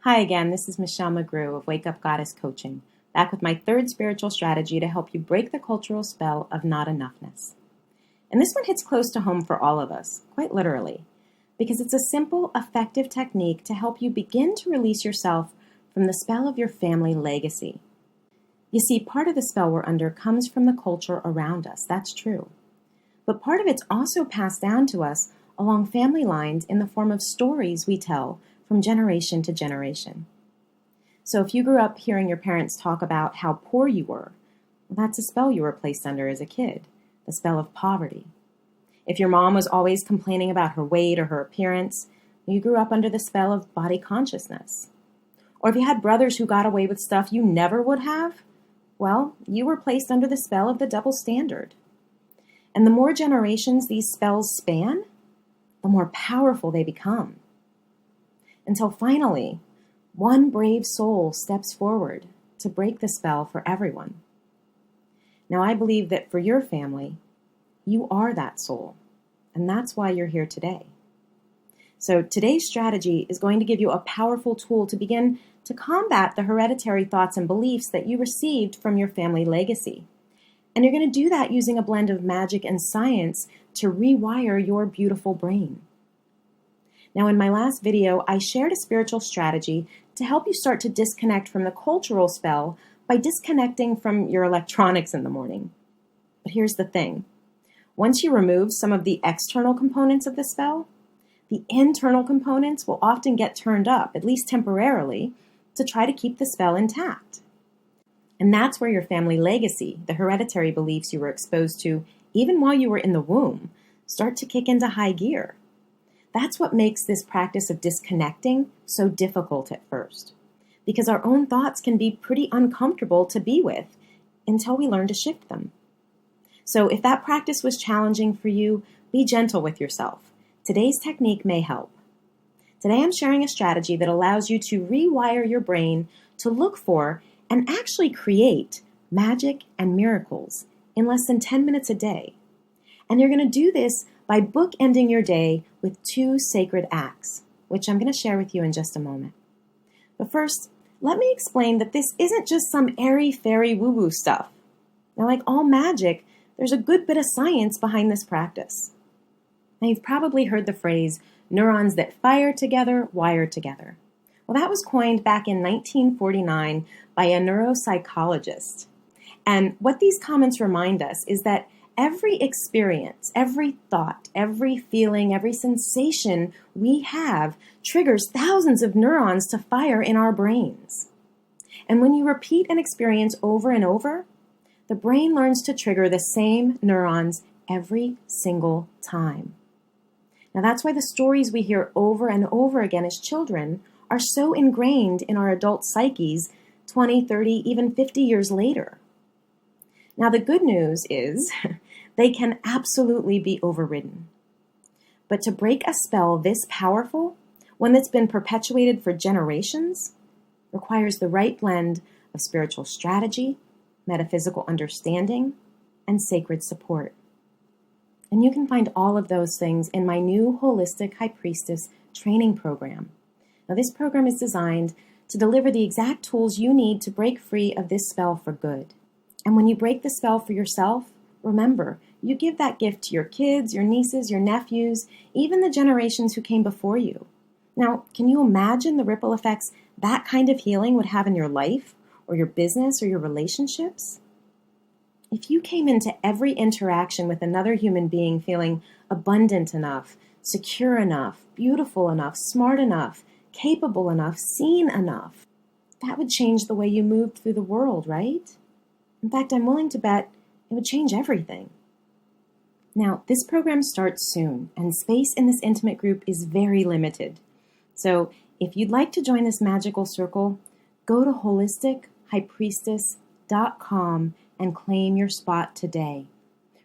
Hi again, this is Michelle McGrew of Wake Up Goddess Coaching, back with my third spiritual strategy to help you break the cultural spell of not enoughness. And this one hits close to home for all of us, quite literally, because it's a simple, effective technique to help you begin to release yourself from the spell of your family legacy. You see, part of the spell we're under comes from the culture around us, that's true. But part of it's also passed down to us along family lines in the form of stories we tell from generation to generation. So if you grew up hearing your parents talk about how poor you were, well, that's a spell you were placed under as a kid, the spell of poverty. If your mom was always complaining about her weight or her appearance, you grew up under the spell of body consciousness. Or if you had brothers who got away with stuff you never would have, well, you were placed under the spell of the double standard. And the more generations these spells span, the more powerful they become. Until finally, one brave soul steps forward to break the spell for everyone. Now, I believe that for your family, you are that soul, and that's why you're here today. So today's strategy is going to give you a powerful tool to begin to combat the hereditary thoughts and beliefs that you received from your family legacy. And you're going to do that using a blend of magic and science to rewire your beautiful brain. Now, in my last video, I shared a spiritual strategy to help you start to disconnect from the cultural spell by disconnecting from your electronics in the morning. But here's the thing. Once you remove some of the external components of the spell, the internal components will often get turned up, at least temporarily, to try to keep the spell intact. And that's where your family legacy, the hereditary beliefs you were exposed to even while you were in the womb, start to kick into high gear. That's what makes this practice of disconnecting so difficult at first, because our own thoughts can be pretty uncomfortable to be with until we learn to shift them. So if that practice was challenging for you, be gentle with yourself. Today's technique may help. Today I'm sharing a strategy that allows you to rewire your brain to look for and actually create magic and miracles in less than 10 minutes a day. And you're going to do this by bookending your day with 2 sacred acts, which I'm going to share with you in just a moment. But first, let me explain that this isn't just some airy-fairy woo-woo stuff. Now, like all magic, there's a good bit of science behind this practice. Now, you've probably heard the phrase, neurons that fire together, wire together. Well, that was coined back in 1949 by a neuropsychologist. And what these comments remind us is that every experience, every thought, every feeling, every sensation we have triggers thousands of neurons to fire in our brains. And when you repeat an experience over and over, the brain learns to trigger the same neurons every single time. Now that's why the stories we hear over and over again as children are so ingrained in our adult psyches 20, 30, even 50 years later. Now the good news is they can absolutely be overridden. But to break a spell this powerful, one that's been perpetuated for generations, requires the right blend of spiritual strategy, metaphysical understanding, and sacred support. And you can find all of those things in my new Holistic High Priestess training program. Now, this program is designed to deliver the exact tools you need to break free of this spell for good. And when you break the spell for yourself, remember, you give that gift to your kids, your nieces, your nephews, even the generations who came before you. Now, can you imagine the ripple effects that kind of healing would have in your life, or your business, or your relationships? If you came into every interaction with another human being feeling abundant enough, secure enough, beautiful enough, smart enough, capable enough, seen enough, that would change the way you moved through the world, right? In fact, I'm willing to bet it would change everything. Now, this program starts soon, and space in this intimate group is very limited. So if you'd like to join this magical circle, go to holistichighpriestess.com and claim your spot today.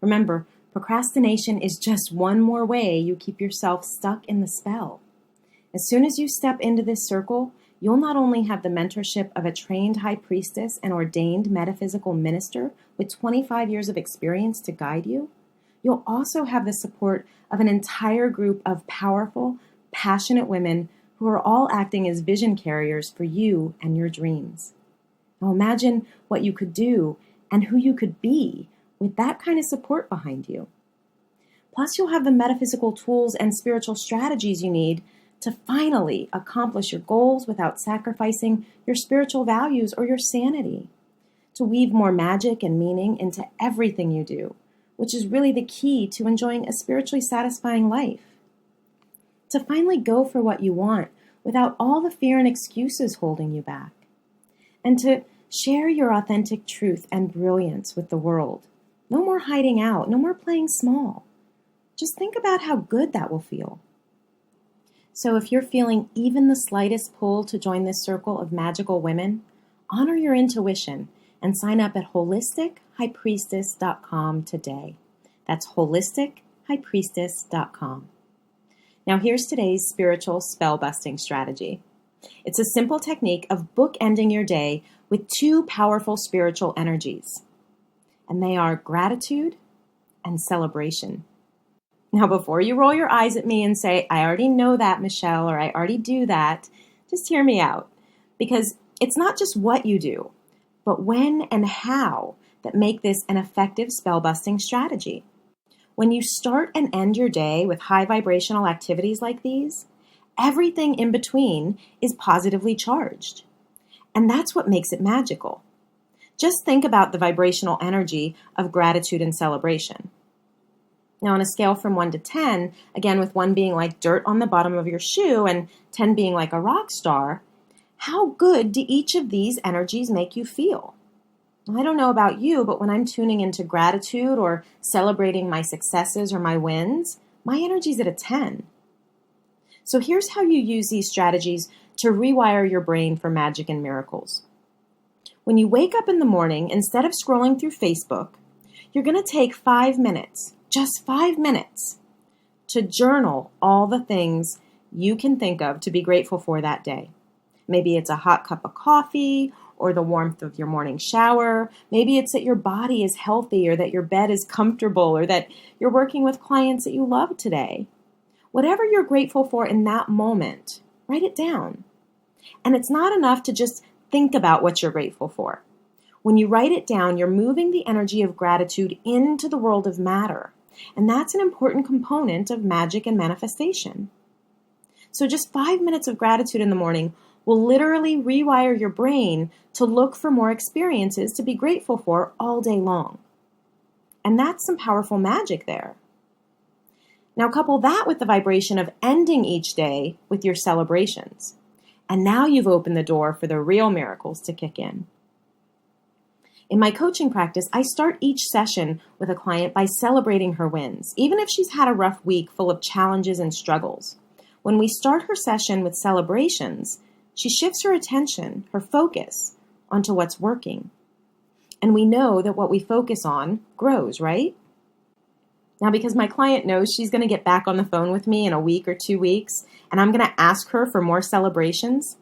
Remember, procrastination is just one more way you keep yourself stuck in the spell. As soon as you step into this circle, you'll not only have the mentorship of a trained high priestess and ordained metaphysical minister with 25 years of experience to guide you, you'll also have the support of an entire group of powerful, passionate women who are all acting as vision carriers for you and your dreams. Now imagine what you could do and who you could be with that kind of support behind you. Plus, you'll have the metaphysical tools and spiritual strategies you need to finally accomplish your goals without sacrificing your spiritual values or your sanity. To weave more magic and meaning into everything you do, which is really the key to enjoying a spiritually satisfying life. To finally go for what you want without all the fear and excuses holding you back. And to share your authentic truth and brilliance with the world. No more hiding out, no more playing small. Just think about how good that will feel. So if you're feeling even the slightest pull to join this circle of magical women, honor your intuition and sign up at holistichighpriestess.com today. That's holistichighpriestess.com. Now here's today's spiritual spell-busting strategy. It's a simple technique of bookending your day with two powerful spiritual energies. And they are gratitude and celebration. Now before you roll your eyes at me and say, I already know that, Michelle, or I already do that, just hear me out. Because it's not just what you do, but when and how that make this an effective spell-busting strategy. When you start and end your day with high vibrational activities like these, everything in between is positively charged. And that's what makes it magical. Just think about the vibrational energy of gratitude and celebration. Now, on a scale from 1 to 10, again with 1 being like dirt on the bottom of your shoe and 10 being like a rock star, how good do each of these energies make you feel? I don't know about you, but when I'm tuning into gratitude or celebrating my successes or my wins, my energy's at a 10. So here's how you use these strategies to rewire your brain for magic and miracles. When you wake up in the morning, instead of scrolling through Facebook, you're going to take 5 minutes, just 5 minutes, to journal all the things you can think of to be grateful for that day. Maybe it's a hot cup of coffee or the warmth of your morning shower. Maybe it's that your body is healthy or that your bed is comfortable or that you're working with clients that you love today. Whatever you're grateful for in that moment, write it down. And it's not enough to just think about what you're grateful for. When you write it down, you're moving the energy of gratitude into the world of matter. And that's an important component of magic and manifestation. So just 5 minutes of gratitude in the morning will literally rewire your brain to look for more experiences to be grateful for all day long. And that's some powerful magic there. Now couple that with the vibration of ending each day with your celebrations. And now you've opened the door for the real miracles to kick in. In my coaching practice, I start each session with a client by celebrating her wins, even if she's had a rough week full of challenges and struggles. When we start her session with celebrations, she shifts her attention, her focus, onto what's working. And we know that what we focus on grows, right? Now, because my client knows she's going to get back on the phone with me in a week or 2 weeks, and I'm going to ask her for more celebrations,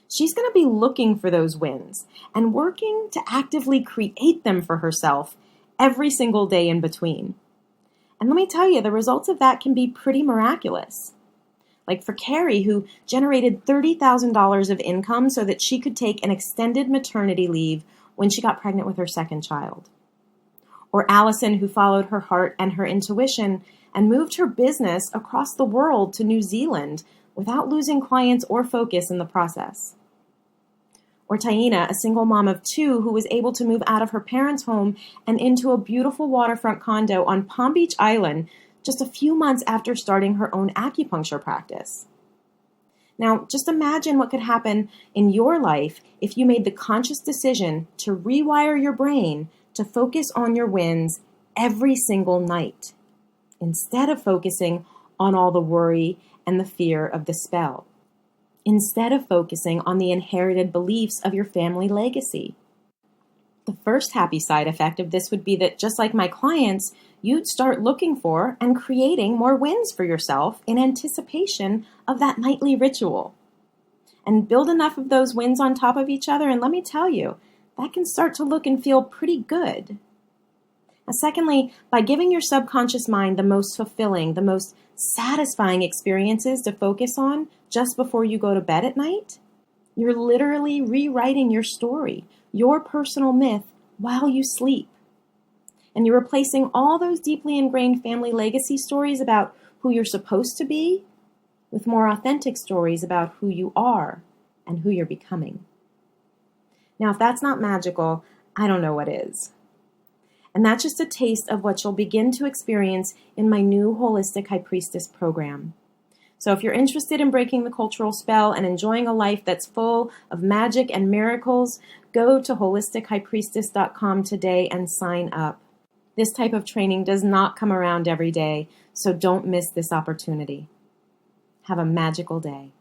she's going to be looking for those wins and working to actively create them for herself every single day in between. And let me tell you, the results of that can be pretty miraculous. Like for Carrie, who generated $30,000 of income so that she could take an extended maternity leave when she got pregnant with her second child. Or Allison, who followed her heart and her intuition and moved her business across the world to New Zealand without losing clients or focus in the process. Or Taina, a single mom of 2 who was able to move out of her parents' home and into a beautiful waterfront condo on Palm Beach Island just a few months after starting her own acupuncture practice. Now, just imagine what could happen in your life if you made the conscious decision to rewire your brain to focus on your wins every single night, instead of focusing on all the worry and the fear of the spell, instead of focusing on the inherited beliefs of your family legacy. The first happy side effect of this would be that, just like my clients, you'd start looking for and creating more wins for yourself in anticipation of that nightly ritual. And build enough of those wins on top of each other, and let me tell you, that can start to look and feel pretty good. Secondly, by giving your subconscious mind the most fulfilling, the most satisfying experiences to focus on just before you go to bed at night, you're literally rewriting your story, your personal myth, while you sleep. And you're replacing all those deeply ingrained family legacy stories about who you're supposed to be with more authentic stories about who you are and who you're becoming. Now, if that's not magical, I don't know what is. And that's just a taste of what you'll begin to experience in my new Holistic High Priestess program. So if you're interested in breaking the cultural spell and enjoying a life that's full of magic and miracles, go to holistichighpriestess.com today and sign up. This type of training does not come around every day, so don't miss this opportunity. Have a magical day.